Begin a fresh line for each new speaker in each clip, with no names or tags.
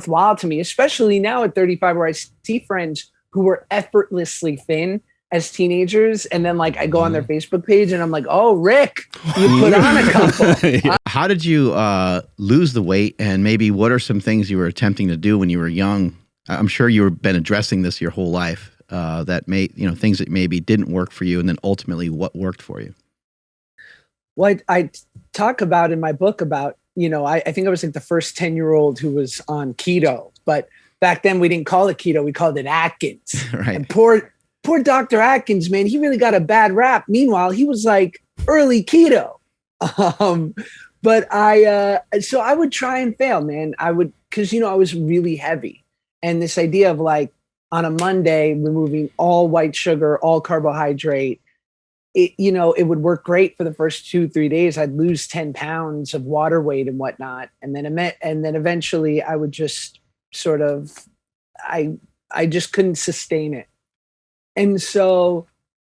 worthwhile to me, especially now at 35, where I see friends who were effortlessly thin as teenagers. And then like I go on their Facebook page and I'm like, oh, Rick, you put on a couple.
How did you lose the weight? And maybe what are some things you were attempting to do when you were young? I'm sure you've been addressing this your whole life, that things that maybe didn't work for you, and then ultimately what worked for you.
Well, I talk about in my book about, I think I was like the first 10-year-old who was on keto, but back then we didn't call it keto. We called it Atkins.
Right.
And poor Dr. Atkins, man, he really got a bad rap. Meanwhile, he was like early keto. But so I would try and fail, man. Cause I was really heavy. And this idea of like on a Monday, removing all white sugar, all carbohydrate, it would work great for the first 2-3 days. I'd lose 10 pounds of water weight and whatnot. And then eventually I would just sort of, I just couldn't sustain it. And so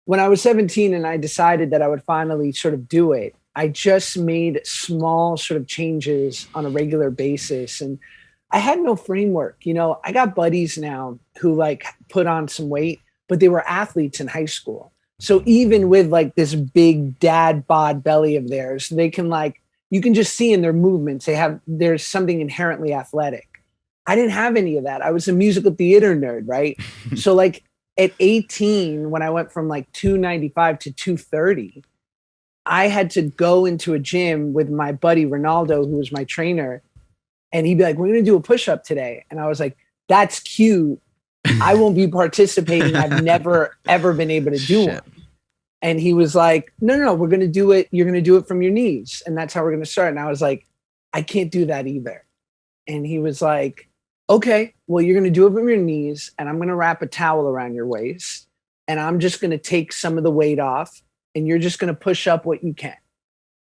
when I was 17 and I decided that I would finally sort of do it, I just made small sort of changes on a regular basis. And I had no framework. I got buddies now who like put on some weight, but they were athletes in high school. So even with like this big dad bod belly of theirs, they can you can just see in their movements, there's something inherently athletic. I didn't have any of that. I was a musical theater nerd, right? So like at 18, when I went from like 295 to 230, I had to go into a gym with my buddy Ronaldo, who was my trainer. And he'd be like, we're going to do a push-up today. And I was like, that's cute. I won't be participating. I've never, ever been able to do one. And he was like, no, we're going to do it. You're going to do it from your knees. And that's how we're going to start. And I was like, I can't do that either. And he was like, okay, well, you're going to do it from your knees. And I'm going to wrap a towel around your waist. And I'm just going to take some of the weight off. And you're just going to push up what you can.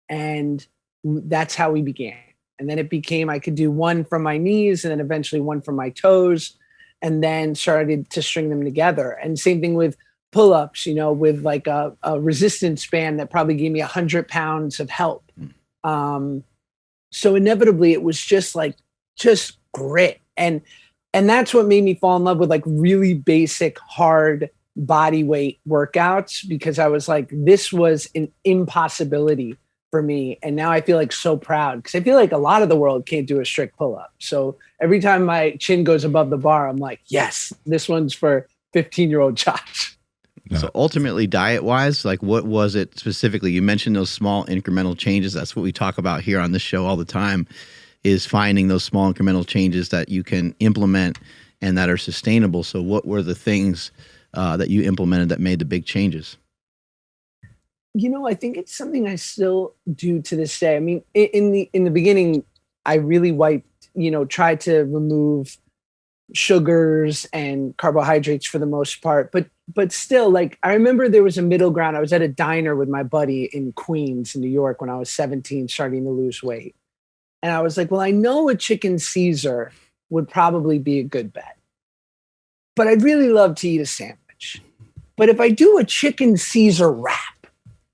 And that's how we began. And then it became, I could do one from my knees and then eventually one from my toes, and then started to string them together. And same thing with pull-ups, with like a resistance band that probably gave me 100 pounds of help. So inevitably it was just grit. And that's what made me fall in love with like really basic, hard body weight workouts, because I was like, this was an impossibility for me. And now I feel like so proud, because I feel like a lot of the world can't do a strict pull-up. So every time my chin goes above the bar, I'm like, yes, this one's for 15-year-old Josh.
No. So ultimately, diet-wise, like what was it specifically? You mentioned those small incremental changes. That's what we talk about here on this show all the time, is finding those small incremental changes that you can implement and that are sustainable. So what were the things that you implemented that made the big changes?
I think it's something I still do to this day. I mean, in the beginning, I really tried to remove sugars and carbohydrates for the most part, but still, like, I remember there was a middle ground. I was at a diner with my buddy in Queens, in New York, when I was 17, starting to lose weight. And I was like, well, I know a chicken Caesar would probably be a good bet, but I'd really love to eat a sandwich. But if I do a chicken Caesar wrap,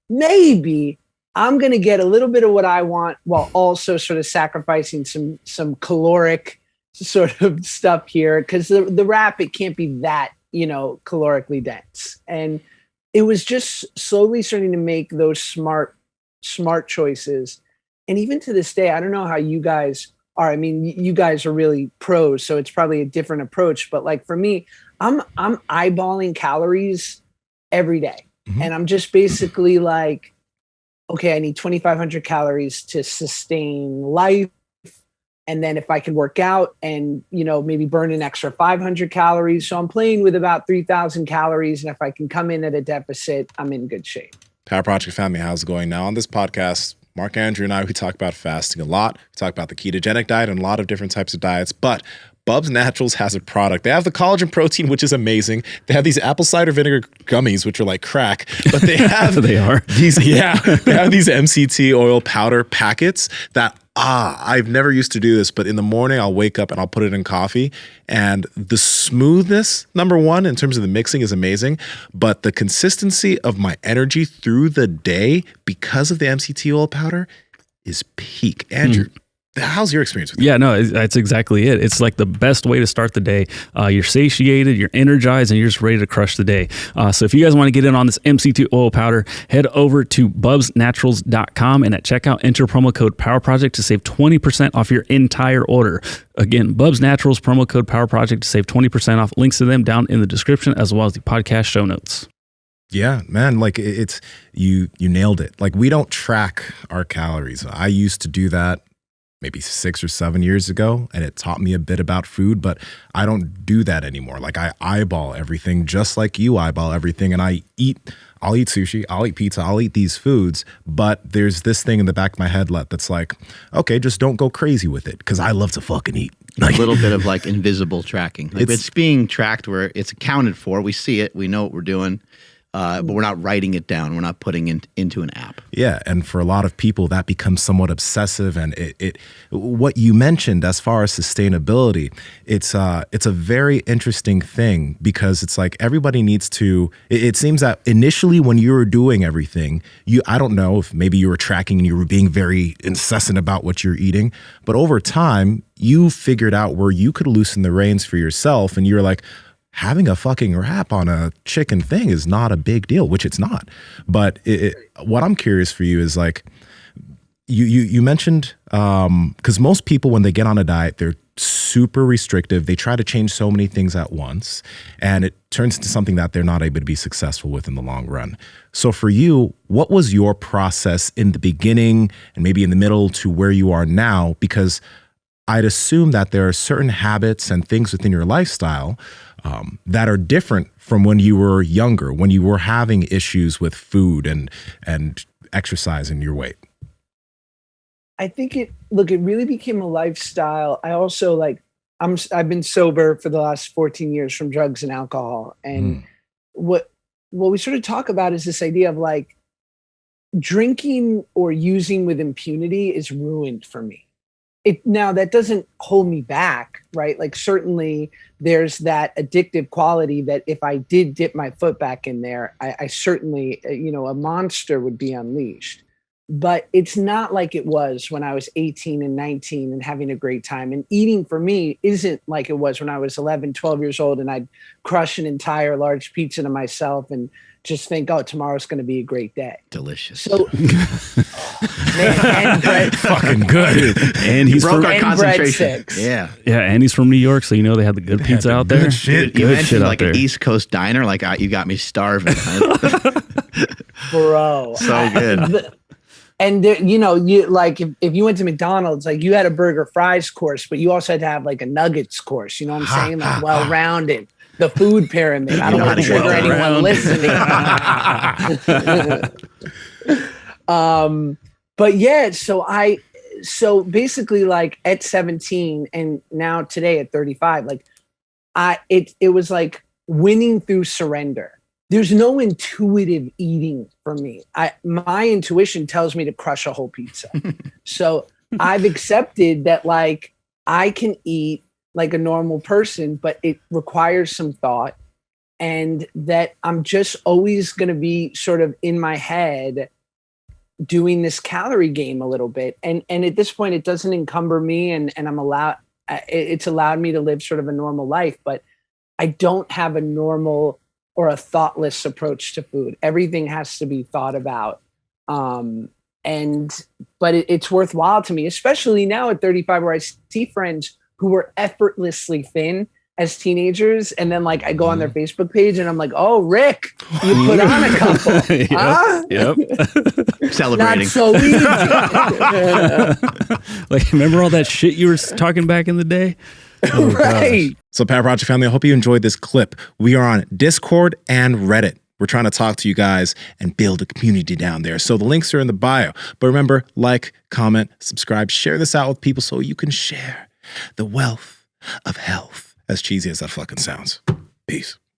maybe I'm going to get a little bit of what I want while also sort of sacrificing some caloric sort of stuff here. Because the wrap, it can't be that, calorically dense. And it was just slowly starting to make those smart choices. And even to this day, I don't know how you guys are. I mean, you guys are really pros, so it's probably a different approach. But like for me, I'm eyeballing calories every day. Mm-hmm. And I'm just basically like, okay, I need 2,500 calories to sustain life. And then if I can work out and, maybe burn an extra 500 calories. So I'm playing with about 3,000 calories. And if I can come in at a deficit, I'm in good shape.
Power Project family, how's it going? Now on this podcast, Mark, Andrew, and I, we talk about fasting a lot. We talk about the ketogenic diet and a lot of different types of diets. But Bubs Naturals has a product. They have the collagen protein, which is amazing. They have these apple cider vinegar gummies, which are like crack, but they have
they have these
MCT oil powder packets that I've never used to do this, but in the morning I'll wake up and I'll put it in coffee, and the smoothness, number one, in terms of the mixing, is amazing, but the consistency of my energy through the day because of the MCT oil powder is peak. Andrew, How's your experience with it?
Yeah, no, that's exactly it. It's like the best way to start the day. You're satiated, you're energized, and you're just ready to crush the day. So if you guys want to get in on this MCT oil powder, head over to bubsnaturals.com and at checkout, enter promo code Power Project to save 20% off your entire order. Again, Bubs Naturals, promo code Power Project to save 20% off. Links to them down in the description as well as the podcast show notes.
Yeah, man, like it's you nailed it. Like we don't track our calories. I used to do that maybe 6 or 7 years ago, and it taught me a bit about food, but I don't do that anymore. Like I eyeball everything just like you eyeball everything, and I'll eat sushi, I'll eat pizza, I'll eat these foods, but there's this thing in the back of my head that's like, okay, just don't go crazy with it, because I love to fucking eat.
Like, a little bit of like invisible tracking. Like it's being tracked where it's accounted for. We see it, we know what we're doing. But we're not writing it down. We're not putting it into an app.
Yeah, and for a lot of people, that becomes somewhat obsessive. And it what you mentioned as far as sustainability, it's a very interesting thing, because it's like everybody needs to. It seems that initially when you were doing everything, I don't know if maybe you were tracking and you were being very incessant about what you're eating, but over time you figured out where you could loosen the reins for yourself, and you were like, having a fucking wrap on a chicken thing is not a big deal, which it's not. But what I'm curious for you is like, you mentioned, because most people when they get on a diet, they're super restrictive. They try to change so many things at once, and it turns into something that they're not able to be successful with in the long run. So for you, what was your process in the beginning and maybe in the middle to where you are now? Because I'd assume that there are certain habits and things within your lifestyle that are different from when you were younger, when you were having issues with food and exercise and your weight.
I think it really became a lifestyle. I also I've been sober for the last 14 years from drugs and alcohol. And what we sort of talk about is this idea of like drinking or using with impunity is ruined for me. Now that doesn't hold me back, right? Like certainly there's that addictive quality that if I did dip my foot back in there, I certainly, a monster would be unleashed. But it's not like it was when I was 18 and 19 and having a great time. And eating for me isn't like it was when I was 11, 12 years old and I'd crush an entire large pizza to myself and just think, oh, tomorrow's going to be a great day.
Delicious.
So, man, and bread,
fucking good.
And he's
broke
from
our concentration.
Breadsticks.
Yeah.
Yeah, and he's from New York, so they had the good pizza out there.
Good shit.
You
Good
mentioned
shit out
like
there.
an East Coast diner. Like you got me starving.
Bro.
So good.
And there, you like if you went to McDonald's, like you had a burger fries course, but you also had to have like a nuggets course. You know what I'm saying? Like well-rounded. The food pyramid. I don't want to trigger anyone listening. But yeah, so basically like at 17 and now today at 35, like it was like winning through surrender. There's no intuitive eating for me. My intuition tells me to crush a whole pizza. So I've accepted that like I can eat like a normal person, but it requires some thought, and that I'm just always going to be sort of in my head doing this calorie game a little bit. And at this point, it doesn't encumber me, and it's allowed me to live sort of a normal life, but I don't have a normal or a thoughtless approach to food. Everything has to be thought about. But it's worthwhile to me, especially now at 35, where I see friends who were effortlessly thin as teenagers. And then like I go on their Facebook page and I'm like, oh, Rick, you put on a couple.
Yep.
Celebrating.
Not so easy.
Like, remember all that shit you were talking back in the day? Oh,
right.
gosh.
So Power Project family, I hope you enjoyed this clip. We are on Discord and Reddit. We're trying to talk to you guys and build a community down there. So the links are in the bio. But remember, like, comment, subscribe, share this out with people so you can share the wealth of health. As cheesy as that fucking sounds. Peace.